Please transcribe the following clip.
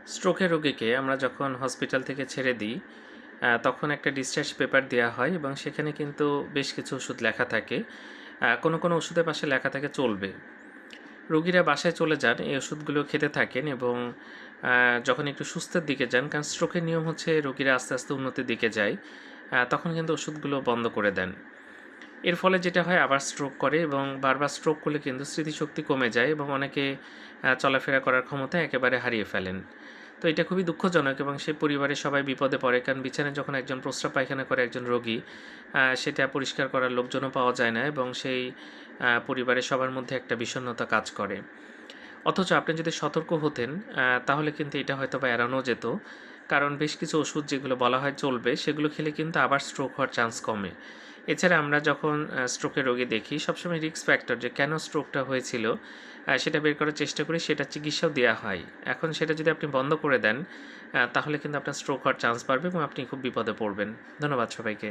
স্ট্রোকের রোগীকে আমরা যখন হসপিটাল থেকে ছেড়ে দিই, তখন একটা ডিসচার্জ পেপার দেওয়া হয় এবং সেখানে কিন্তু বেশ কিছু ওষুধ লেখা থাকে। কোনো ওষুধের পাশে লেখা থাকে চলবে। রোগীরা বাসায় চলে যান, এই ওষুধগুলো খেতে থাকেন এবং যখন একটু সুস্থের দিকে যান, কারণ স্ট্রোকের নিয়ম হচ্ছে রোগীরা আস্তে আস্তে উন্নতির দিকে যায়, তখন কিন্তু ওষুধগুলো বন্ধ করে দেন। এর ফলে যেটা হয় আবার স্ট্রোক করে এবং বারবার স্ট্রোক করলে কিন্তু স্মৃতিশক্তি কমে যায় এবং অনেকে চলাফেরা করার ক্ষমতা একেবারে হারিয়ে ফেলেন। তো এটা খুবই দুঃখজনক এবং সেই পরিবারের সবাই বিপদে পড়ে, কারণ বিছানায় যখন একজন প্রস্রাব পায়খানা করে একজন রোগী, সেটা পরিষ্কার করার লোকজনও পাওয়া যায় না এবং সেই পরিবারের সবার মধ্যে একটা বিষণ্ণতা কাজ করে। অথচ আপনি যদি সতর্ক হতেন, তাহলে কিন্তু এটা হয়তোবা এড়ানো যেত। কারণ বেশ কিছু ওষুধ যেগুলো বলা হয় চলবে, সেগুলো খেলে কিন্তু আবার স্ট্রোক হওয়ার চান্স কমে। এছাড়া আমরা যখন স্ট্রোকের রোগী দেখি, সবসময় রিস্ক ফ্যাক্টর যে কেন স্ট্রোকটা হয়েছিল, সেটা বের করার চেষ্টা করি, সেটার চিকিৎসাও দেওয়া হয়। এখন সেটা যদি আপনি বন্ধ করে দেন, তাহলে কিন্তু আপনার স্ট্রোক হওয়ার চান্স বাড়বে এবং আপনি খুব বিপদে পড়বেন। ধন্যবাদ সবাইকে।